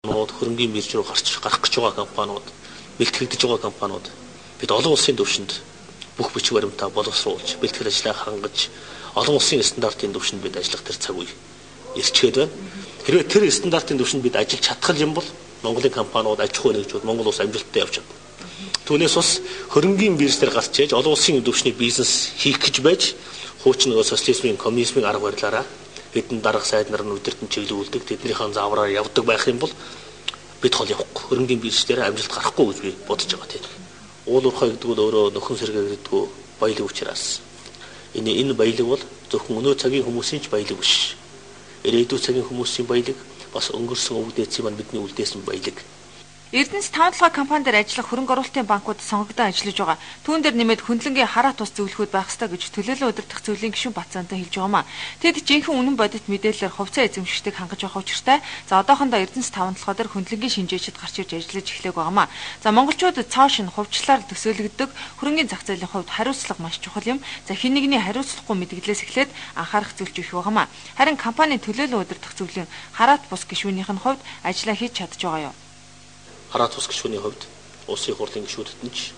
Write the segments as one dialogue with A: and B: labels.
A: Хөрөнгөний бирж рүү гарах гэж байгаа компаниуд, бэлтгэгдэж байгаа компаниуд бид олон улсын түвшинд бүх бичиг баримтаа боловсруулж, бэлтгэл ажлаа хангаж, олон улсын стандартын түвшинд бид ажиллах тэр цаг үе ирчээд байна. Хэрвээ тэр стандартын түвшинд бид ажиллаж чадхал юм бол Монголын компаниуд, аж ахуй нэгжүүд Монгол улс амжилттай явж чадна. Түүнээс бас хөрөнгөний бирж дээр гарч ээж олон улсын түвшний бизнес хийх гэж байж хуучин нөгөө социализмын, коммунизмын арга барилаараа хэдэн дарга сайд нар нь өдөртөн чиглүүлдэг, тэднийхэн заавраар явдаг байх юм бол бид хол явахгүй. Хөрөнгөний бирж дээр амжилт гарахгүй гэж би бодож байгаа тийм. Уул уурхай гэдэг нь өөрөө нөхөн сэргээ гэдэг баялаг учраас энэ баялаг бол зөвхөн өнөө цагийн хүмүүсийн ч баялаг биш. Ирээдүйн цагийн хүмүүсийн баялаг бас өнгөрсөн өвдөөцийн маань бидний үлдээсэн баялаг.
B: Эрдэнэс 5 толгой компани дээр ажиллах хөрөнгө оруулалтын банкуд сонгогдсон ажиллаж байгаа. Түүн дээр нэмээд хөндлөнгийн хараа тус зөвлөхүүд байх ёстой гэж төлөөлөл удирдах зөвлөлийн гишүүн Бацаантай хэлж байгаамаа. Тэд жинхэнэ үнэн бодит мэдээлэлээр хувьцаа эзэмшигчдийг хангаж явах учиртай. За одоохондоо Эрдэнэс 5 толгой дээр хөндлөнгийн шинжээчид гарч ирж ажиллаж эхлэх байгаамаа. За монголчууд цоо шин хувьчлаар төсөөлөгддөг хөрөнгөний зах зээлийн хувьд хариуцлага маш чухал юм. За хэн нэгний хариуцлахгүй мэдгэлээс эхлээд анхаарах зүйлч их байгаамаа. Харин компанийн төлөөлөл удирдах зөвлөлийн хараат бус гишүүнийх нь хувьд ажиллаа хийж чадж байгаа юу?
A: Хараат бус гишүүний хувьд улсын хурлын гишүүдэд нь ч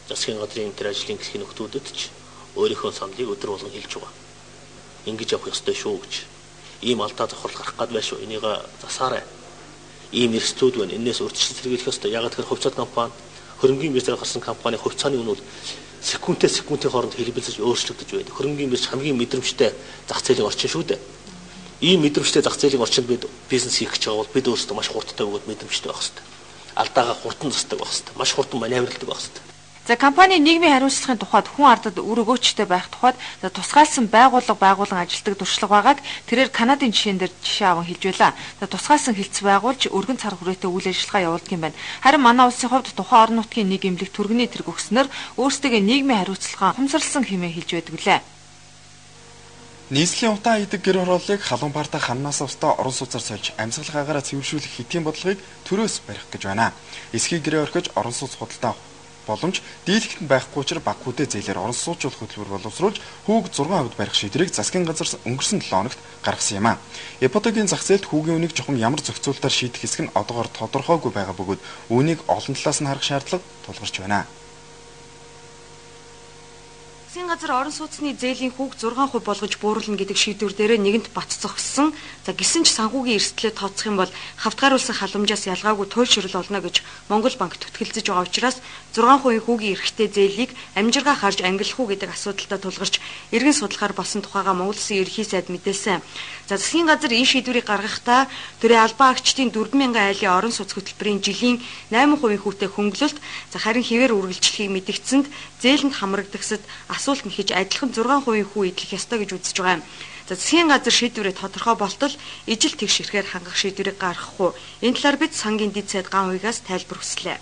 A: засгийн газрын тэр ажлын гэрхийн нөхдүүдэд ч өөрийнхөө саналыг өдөр болгон хэлж байгаа. Ингэж явах ёстой шүү гэж. Ийм алдаа тохирол гарах гад байх шүү. Энийг засаарай. Ийм эрсдүүд байна. Энээс урьдчилан сэргийлэх ёстой. Яг тэр хувьцаат компани, хөрөнгөний биржээр гарсан компани хувьцааны үнэ бол секундын хооронд хэлбэлзэж өөрчлөгдөж байна. Хөрөнгөний бирж хамгийн мэдрэмжтэй зах зээлийн орчин шүү дээ. Ийм мэдрэмжтэй зах зээлийн орчинд бид бизнес хийх гэж байгаа бол бид өөрсдөө маш хурдтай бөгөөд мэдрэмжтэй байх ёстой. Алдаагаа хурдан застдаг байх хэрэгтэй. Маш хурдан маневрлдаг байх хэрэгтэй.
B: За компани нийгмийн хариуцлагын тухайд хүн ардад үр өгөөчтэй байх тухайд тусгаалсан байгууллаган ажилтдаг туршлага байгааг тэрээр Канадын жишээн дээр жишээ аван хэлж байлаа. Тусгаалсан хилцс байгуулж өргөн цар хүрээтэй үйл ажиллагаа явуулдаг юм байна. Харин манай улсын хувьд тухайн орон нутгийн нэг эмнэлэг түргэний тэрэг өгснөр өөрсдөө нийгмийн хариуцлагаа ухамсарласан хэмээн хэлж байдаг лээ.
C: Нийслэлийн утаа идэг гэр хорооллыг халуун парта ханнаас устаа орон сууцаар сольж амьсгалах агаараа цэвэршүүлэх хэтийн бодлогыг төрөөс барих гэж байна. Эсхийг гэрээ орхиж орон сууц худалдаа боломж дийлэхтэн байхгүй учраас баг хүдэ зээлээр орон сууцуулах хөтөлбөр боловсруулж хүүг 6% барих шийдвэрийг засгийн газар өнгөрсөн 7 хоногт гаргасан юм а. Ипотекийн зах зээлд хүүгийн үнийг чухам ямар зохицуултаар шийдэх хэсэг нь одоогоор тодорхойгүй байгаа бөгөөд үүнийг олон талаас нь харах шаардлага тулгарч байна.
B: Засгийн газар орон сууцны зээлийн хүүг 6% болгож бууруулна гэдэг шийдвэр дээр нэгэнт бат зогссон. За гисэн ч санхүүгийн эрсдлээ тооцох юм бол хавтгааруулсан халамжаас ялгаагүй туйлшрал олно гэж Монгол банк төтгөлдөж байгаа учраас 6% хүүгийн эрхтэй зээлийг амжиргаа харж ангиллах уу гэдэг асуудалтай тулгарч эргэн судлахаар болсон тухайга Монгол Улсын ерөнхий сайд мэдээлсэн. За засгийн газар энэ шийдвэрийг гаргахдаа төрийн албан агчдын 4,000 айлын орон сууц хөтөлбөрийн жилийн 8% хүүтэй хөнгөлөлт харин хэвээр үргэлжлэхийг мэдгдсэнд зээлэнд хамрагдагсад асуулт нэхэж адилхан 6% хүү идэх ёстой гэж үзэж байгаа юм. За засгийн газар шийдвэрээ тодорхой болтол ижил тэгш ирэхээр хангах шийдвэрийг гаргах уу? Энэ талаар бид сангийн дэд сайд гаан уягаас тайлбар хүслээ.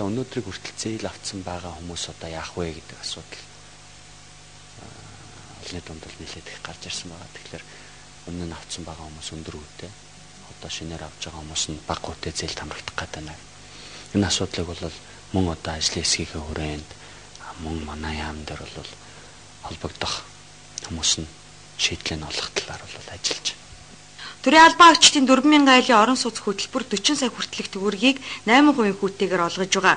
D: Өнөөдрийг хүртэл зээл авцсан байгаа хүмүүс одоо яах вэ гэдэг асуудал олонний дунд л нэлээд их гарч ирсэн байгаа. Тэгэхээр өмнө нь авцсан байгаа хүмүүс өндөр үүтэй. Одоо шинээр авч байгаа хүмүүс нь бага үүтэй зээлд хамрагдах гэдэг байна. Энэ асуудлыг бол мөн одоо ажлын хэсгийн хүрээнд мөн манай яам дээр бол холбогдох хүмүүс нь шийдлээ олох талаар бол ажиллаж байна.
B: Төрийн албан агчдын 4,000 айлын орон сууц хөтөлбөр 40 сая хүртэлх төгрөгийг 8% хүүтэйгээр олгож байгаа.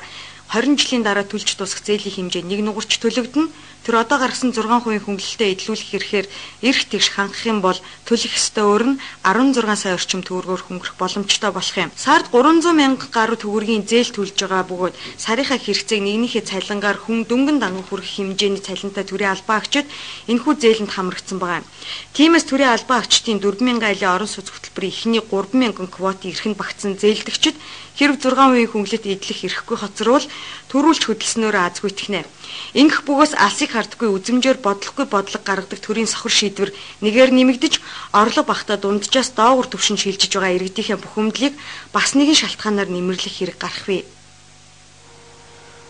B: 20 жилийн дараа төлж дуусах зээлийн хэмжээ нэг нугарч төлөгдөнө. Тэр одоо гаргасан 6% хөнгөлөлтөд идлүүлэх хэрэгээр эрх тэгш хангах юм бол төлөх ёстой өөр нь 16 сая орчим төгрөгөөр хөнгөрөх боломжтой болох юм. Сард 300 мянга гаруй төгрөгийн зээл төлж байгаа бөгөөд сарынхаа хэрэгцээг нэгнийхээ цалингаар хүн дөнгөн данган хүрэх хэмжээний цалинтай төрийн албан агчид энэхүү зээлэнд хамрагдсан байгаа. Тиймээс төрийн албан агчдын 4,000 айлын орон сууц хөтөлбөрийн эхний 3,000 квотын эрхэнд багтсан зээлдэгчид хэрэг 6% хөнгөлөлт эдлэх эрхгүй хоцорвол төрүүлж хөдөлснөөр азгүй технэ. Ингэх бөгөөс алсыг хардггүй үзмжээр бодлохгүй бодлого гаргадаг төрийн сохор шийдвэр нэгээр нэмэгдэж орлого багтаа дунджаас доогуур түвшин шилжиж байгаа иргэдийнхээ бухимдлыг бас нэгэн шалтгаанаар нэмэрлэх хэрэг гарах вэ.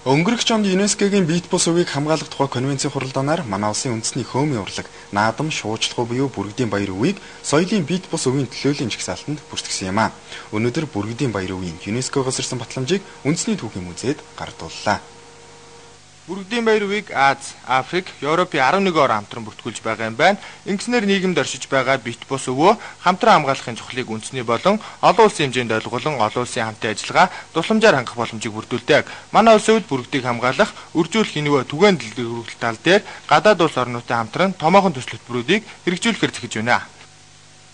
C: Өнгөрөх онд ЮНЕСКОгийн Бит бус өвийг хамгаалах тухай конвенцийн хуралдаанаар манай улсын үндэсний хөөмийн урлаг наадам шуучлах буюу Бүргэдийн баяр өвийг соёлын Бит бус өвийн төлөөллийн жагсаалтанд бүртгэсэн юм а. Өнөөдөр Бүргэдийн баяр өвийн ЮНЕСКОгоос ирсэн батламжийг үндэсний түүхийн музейд гардууллаа. Бүргэдийн баяр үеийг Аз, Африк, Европын 11 орн хамтран бүртгүүлж байгаа юм байна. Ингэснээр нийгэмд оршиж байгаа бит бус өвөө хамтран хамгаалахын чухлыг үндэсний болон олон улсын хэмжээнд ойлгуулан олон улсын хамтын ажиллагаа тусламжаар хангах боломжийг бүрдүүлдэг. Манай улс өвд бүргэдийг хамгаалах, үржүүлэх нөгөө түгээн дэлгэрүүлэлт тал дээр гадаад улс орнуудтай хамтран томоохон төсөл хөтөлбөрүүдийг хэрэгжүүлэхээр зохиж байна.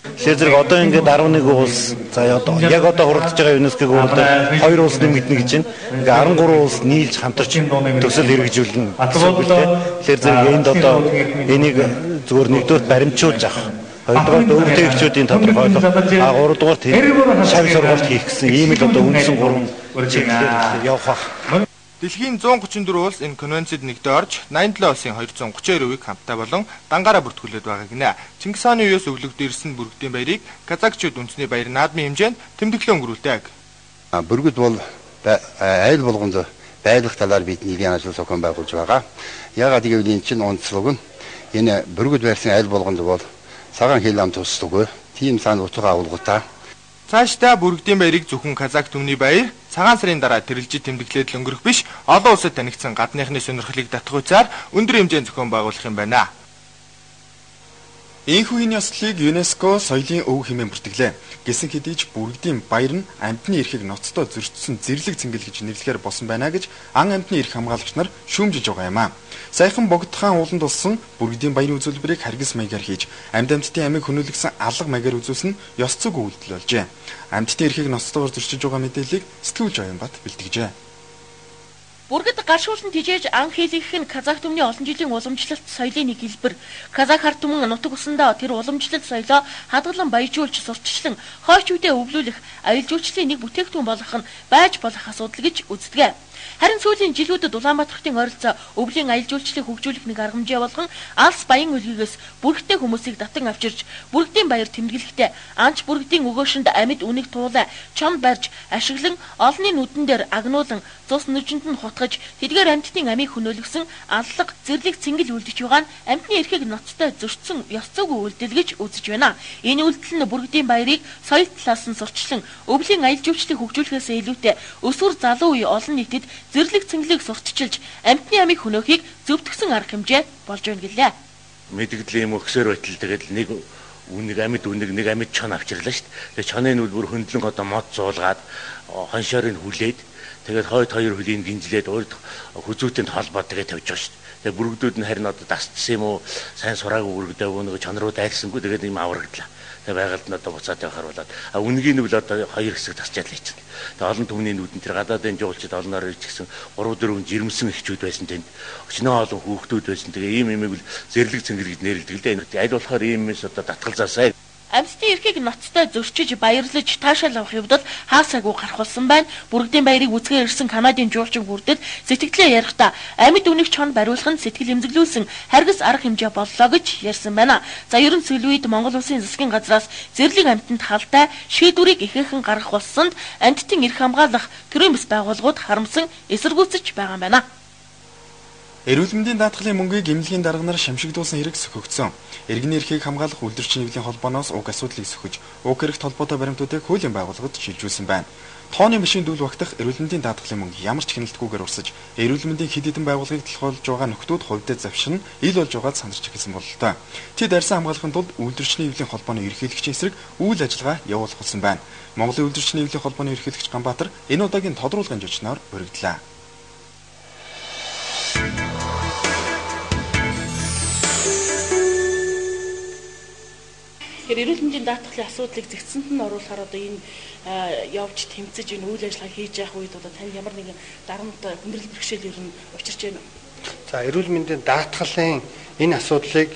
E: Тэгэхээр зэрэг одоо ингээд 11 улс за одоо яг одоо хуралдаж байгаа ЮНЕСКО-г өөрөөр 2 улс нэмэгдэнэ гэж байна. Ингээ 13 улс нийлж хамтарч төсөл хэрэгжүүлнэ. Тэгэхээр зэрэг энд одоо энийг зөвхөн нэгдүгээр баримтжуулж авах. Хоёрдугаар өвдөгчдийн тодорхойлох, гуравдугаар шавь сургалт хийх гэсэн ийм л одоо үндсэн 3 чиглэлээр явах баг.
C: Дэлхийн 134 улс энэ конвенцэд нэгдэж орж 87 улсын 232 өвийг хамтдаа болон дангаараа бүртгүүлээд байгаа гинэ. Чингис хааны үеэс өвлөгдөө ирсэн бүргэдийн баярыг казакчууд үндэсний баяр наадмын хэмжээнд тэмдэглэн өнгөрүүлдэг.
F: Бүргэд бол айл болгонд байлгах талаар бид нийгмийн ажил зохион байгуулж байгаа. Яагаад гэвэл энэ чинь онцлог нь энэ бүргэд байрсан айл болгонд бол цагаан хил ам тусдаг. Тийм сан утга агуулгатай.
C: Цаашдаа бүргэдийн баярыг зөвхөн казак түмний баяр цагаан сарын дараа тэрэлжид тэмдэглээд л өнгөрөх биш, олон улсад танигдсан гадныхны сонирхлыг татгуйцаар өндөр хэмжээнд зохион байгуулах юм байна. Энэхүү энэ ёслолыг ЮНЕСКО соёлын өв хэмээн бүртгэлээ. Гэсэн хэдий ч бүргэдийн баяр нь амьтны эрхийг ноцтой зөрчсөн зэрлэг цэнгэл гэж нэрлэхээр болсон байна гэж ан амьтны эрх хамгаалагч нар шүүмжилж байгаа юм а. Саяхан Богдхан ууланд болсон бүргэдийн баярын үзүүлбэрийг харгас маягаар хийж, амьтдын амийг хөнөөлгсөн алга маягаар үзүүлсэн ёс зүйн үйлдэл болжээ. Амьтдын эрхийг ноцтойгоор зөрчиж байгаа мэдээллийг Сэтгүүлч Оянбат бэлтгэжээ.
G: Бүргэд гаршуулсан тижээж ан хийлгэх нь казак түмний олон жилийн уламжлалт соёлын нэг хэлбэр. Казак харт түмэн нутаг усандаа тэр уламжлалт соёлоо хадгалан баяжуулж сурталчлан хойч үедээ өвлүүлэх аюул жуулчлалын нэг бүтээгдэхүүн болгох нь байж болох асуудал гэж үздэг. Харин сүүлийн жилүүдэд Улаанбаатартын ойролцоо өвлийн аюул жуулчлалыг хөгжүүлэх нэг арга хэмжээ болгон алс баян үлгийгээс бүргэдтэй хүмүүсийг татан авчирч бүргэдийн баяр тэмдэглэхдээ анч бүргэдийн өгөөшөнд амьд үнийг туулаа чон барьж ашиглан олонний нүдэн дээр агнуулан цус нүжинд нь хутгаж тэдгээр амьтдын амийг хөнөөлгсөн аллаг зэрлэг цэнгэл үлдэж байгаа нь амьтны эрхийг ноцтой зөрчсөн ёс зүйн үйлдэл гэж үзэж байна. Энэ үйлдэл нь бүргэдийн баярыг соёл талаас нь сурчлан өвлийн аюул жуулчлалыг хөгжүүлэхээс илүүтэй өсвөр залуу үе олон нийтэд зэрлэг цэнгэлийг сурталчилж амьтны амийг хөнөөхийг зөвтгсөн арга хэмжээ болж байна гэлээ.
H: Мэдгэдлийн өгсөөр байтал тэгэл нэг үнийг амьд үнийг нэг амьд чон авчирлаа шүү дээ. Тэгээ чонын нүд бүр хөндлөн одоо мод зуулгаад хоншоорыг хүлээд тэгээд хойд хоёр хөлийн гинжлээд урд хүзүүтэнд холбоо тэгээд тавьж байгаа шүү дээ. Тэгээ бүргдүүд нь харин одоо дасцсан юм уу сайн сураагүй бүргдээ нөгөө чон руу дайрсангүй тэгээд юм аврагдлаа. Тэгээ байгальд нь одоо буцаад явахаар болоод үнгийн нь бол одоо хоёр хэсэг тасчаал хийчихсэн. Тэгээ олон түмний нүдэн тэр гадаадын жуулчид олноор ирж гисэн 3-4 жирэмсэн эхчүүд байсан тэнд. Өчнөө олон хүүхдүүд байсан. Тэгээ ийм имийг л зэрлэг цэнгэл гэж нэрлэдэг л дээ. Аль болохоор ийм юмс одоо татгалзаасай.
G: Амьтдын эрхийг ноцтой зөрчиж баярлаж таашаал авах явдал хаасаагүй гарах болсон байна. Бүргэдийн баярыг үзгээр ирсэн Канадын жуулчин бүрдэд сэтгэлдээ ярихдаа амьд үнийг чонд бариулах нь сэтгэл эмзэглүүлсэн харгас арга хэмжээ боллоо гэж ярьсан байна. За ерөн сүүлийн үед Монгол Улсын засгийн газраас зэрлэг амьтанд халтай шийдвэрийг ихээхэн гаргах болсонд амьтдын эрх хамгаалах төрийн бас байгууллагууд харамсан эсэргүүцэж байгаа юм байна.
C: Эрүүл мэндийн даатгалын мөнгийг эмнэлгийн дарганаар шамшигдуулсан хэрэг сөхөгдсөн. Иргэний эрхийг хамгаалах үйлдвэрчийн нэвлийн холбооноос уг асуудлыг сөхөж, уг хэрэгт холбоотой баримтуудыг хуулийн байгууллагад шилжүүлсэн байна. Тооны машин дүүл багтах эрүүл мэндийн даатгалын мөнгө ямар ч хяналтгүйгээр урсаж, эрүүл мэндийн хэд хэдэн байгууллагыг толгойлж байгаа нөхдүүд хувьдаа завшин ил болж байгааг сандарч эхэлсэн бололтой. Тэд арьсан хамгаалахын тулд үйлдвэрчийн нэвлийн холбооны ерөнхийлөгчийн эсрэг үйл ажиллагаа явуулах болсон байна. Монголын үйлдвэрчийн нэвлийн холбооны ерөнхийлөгч Ганбаатар энэ удаагийн тодруулгын жочноор өргөдлөө.
G: Эрүүл мэндийн даатгалын асуудлыг зэгцэнд нь оруулахаар одоо энэ явж тэмцэж энэ үйл ажиллагаа хийж явах үед одоо тань ямар нэгэн дарамт хүндрэл бэрхшээл ер нь учирч байна уу?
I: За эрүүл мэндийн даатгалын энэ асуудлыг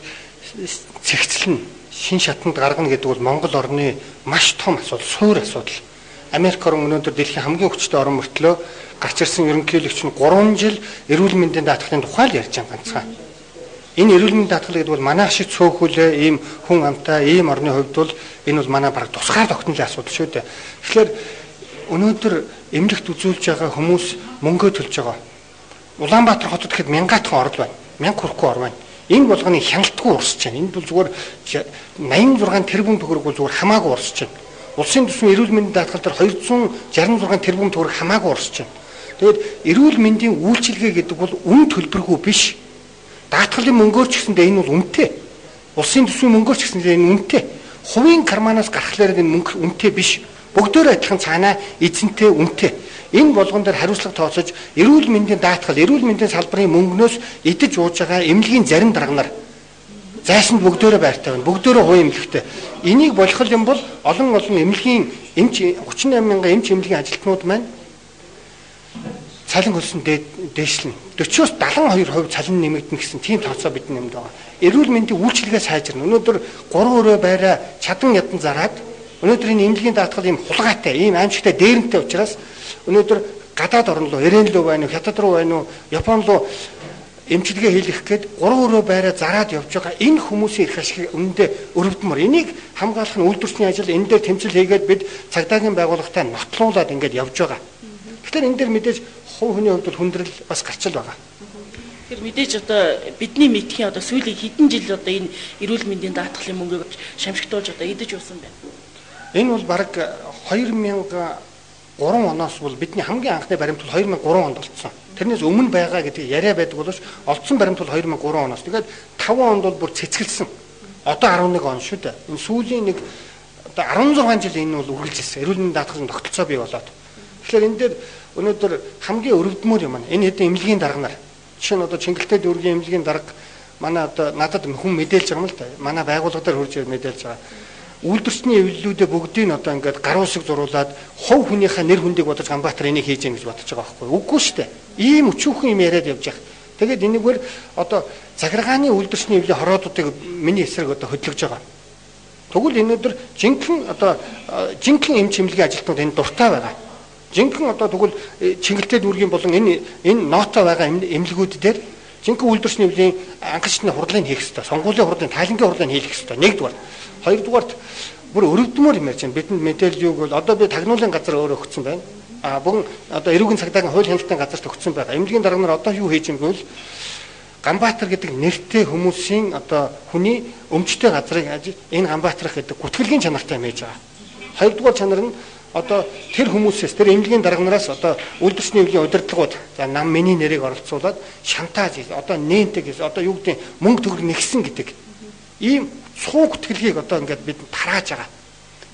I: зэгцлэн шин шатанд гаргана гэдэг бол Монгол орны маш том асуудал, суур асуудал. Америк орн өнөөдөр дэлхийн хамгийн хүчтэй орн мөртлөө гарч ирсэн ерөнхийлөгч нь 3 жил эрүүл мэндийн даатгалын тухай л ярьж байгаа ганцхан. Энэ эрүүл мэндийн даатгал гэдэг бол манайх шиг цөөхөлөө ийм хүн амтай ийм орны хувьд бол энэ бол манай бараг тусгаар тогтнолын асуудал шүү дээ. Тэгэхээр өнөөдөр эмнэлэгт үзүүлж байгаа хүмүүс мөнгөө төлж байгаа. Улаанбаатар хотод гэхэд мянгатхан орол байна. 1000 хүрэхгүй ор байна. Энэ болгоны хяналтгүй урсж байна. Энэ бол зүгээр 86 тэрбум төгрөг бол зүгээр хамаагүй урсж байна. Улсын төсвийн эрүүл мэндийн даатгал дээр 266 тэрбум төгрөг хамаагүй урсж байна. Тэгээд эрүүл мэндийн үйлчилгээ гэдэг бол үн төлбөргүй биш. Даатгалын мөнгөөр ч гэсэндээ энэ бол үнэтэй. Улсын төсвийн мөнгөөр ч гэсэндээ энэ үнэтэй. Хувийн карманаас гаргахлаар энэ мөнгө үнэтэй биш. Бүгдөө адилхан цаанаа эзэнтэй үнэтэй. Энэ болгон дээр хариуцлага тооцож эрүүл мэндийн даатгал, эрүүл мэндийн салбарын мөнгнөөс идэж ууж байгаа эмнэлгийн зарим дарга нар зайсанд бүгдөө байртай байна. Бүгдөө хувийн эмнэлэгтэй. Энийг болох юм бол олон эмнэлгийн 38 мянган эмч эмнэлгийн ажилтнууд маань цалин хөлсөн дээшлэн 40-оос 72% цалин нэмэгдэнэ гэсэн тийм тооцоо бидний юмд байгаа. Эрүүл мэндийн үйлчилгээ сайжирна. Өнөөдөр 3 өрөө байраа чадан ядан зараад өнөөдөр энэ эмнэлгийн даатгал ийм хулгайтай, ийм аимшигтай дээрэнтэй учраас өнөөдөр гадаад орн руу, Ирэн рүү байна уу, Хятад руу байна уу, Япон руу эмчилгээ хийх гээд 3 өрөө байраа зараад явж байгаа энэ хүмүүсийн их ашиг үнэндээ өрөвдмөр. Энийг хамгаалах нь үйлдвэрчний ажил, энэ дээр тэмцэл хийгээд бид цагдаагийн байгууллагатай нотлуулад ингээд явж байгаа. Тэгэхээр энэ дээр мэдээж хувь хүний хувьд хүндрэл бас гарчил байгаа.
G: Тэр мэдээж одоо бидний мэдхийн одоо сүүлийн хэдэн жил одоо энэ эрүүл мэндийн даатгалын мөнгөөр шамшигтуулж одоо идэж уусан байна.
I: Энэ бол бараг 2003 оноос бол бидний хамгийн анхны баримт бол 2003 онд болцсон. Тэрнээс өмнө байгаа гэдэг яриа байдаг боловч олдсон баримт бол 2003 оноос. Тэгээд 5 онд бол бүр цэцгэлсэн. Одоо 11 он шүү дээ. Энэ сүүлийн нэг одоо 16 жил энэ бол үргэлжилсэн. Эрүүл мэндийн даатгалын тогтолцоо бий болоод. Тэгэхээр энэ дээр өнөөдөр хамгийн өрөвдмөр юм аа. Энэ хэдэн эмнэлгийн дарга нар. Жишээ нь одоо Чингэлтэй дүүргийн эмнэлгийн дарга манай одоо надад хүн мэдээлж байгаа юм л да. Манай байгууллага дээр хурж мэдээлж байгаа. Үйлдвэрчний эвлэлүүдээ бүгдийг нь одоо ингээд гаруун шиг зуруулад хувь хүнийхээ нэр хүндийг бодож Ганбаатар энийг хийж гэнэ гэж бодож байгаа байхгүй. Үгүй шүү дээ. Ийм өчүүхэн юм яриад явж байгаа. Тэгээд энэгээр одоо захиргааны үйлдвэрчний эвлэлийн хороодуудыг миний эсрэг одоо хөдлөж байгаа. Тэгвэл өнөөдөр жинхэнэ эмч эмнэлгийн ажилтнууд энэ дуртай байгаа. Жинхэнэ одоо тэгвэл Чингэлтэй дүүргийн болон энэ ноото байгаа эмнэлгүүд дээр жинхэнэ үйлдвэрчний эвлэлийн анхаарчны хурлыг хийх хэрэгтэй. Сонгуулийн хурлын тайлангийн хурлыг хийх хэрэгтэй. Нэгдүгээр. Хоёрдугаарт бүр өрөвдмөр юм ярьж байна. Бидэнд мэдээлэл юуг бол одоо би тагнуулын газар өөрөө өгсөн байна. Бүгэн одоо эрүүгийн цагдаагийн хууль хяналтын газарт өгсөн байгаа. Эмнэлгийн дарга нар одоо юу хийж юм гэвэл Ганбаатар гэдэг нэртэй хүмүүсийн одоо хүний өмчтэй газрыг энэ Ганбаатарх гэдэг гүтгэлгийн чанартай юм хийж байгаа. Хоёрдугаар чанар нь одоо тэр хүмүүсээс тэр эмнэлгийн дарга нараас одоо үйлдвэрчний эвлэлийн удирдлагууд за нам миний нэрийг оролцуулаад шантаж хийж одоо нээнтэй гэж одоо юу гэдэг мөнгө төгрөг нэгсэн гэдэг ийм цуу гүтгэлгийг одоо ингээд бид тарааж байгаа.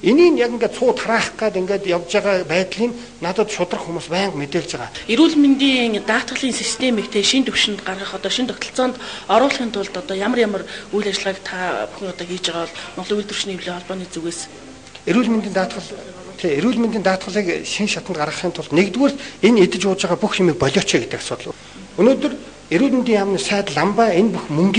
I: Энийг яг ингээд цуу тараах гээд ингээд явж байгаа байдлыг надад шудрах хүмүүс байнга мэдээлж байгаа.
G: Эрүүл мэндийн даатгалын системийг тэ шин төвшөнд гаргах одоо шин тогтолцоонд оруулахын тулд одоо ямар үйл ажиллагааг та бүхэн одоо хийж байгаа бол Монголын үйлдвэрчний эвлэлийн холбооны зүгээс
I: эрүүл мэндийн даатгалыг шин шатанд гаргахын тулд нэгдүгээр энэ идэж ууж байгаа бүх юмыг болооч гэдэг асуудал. Өнөөдөр эрүүл мэндийн яамны сайд ламбаа энэ бүх мөнгө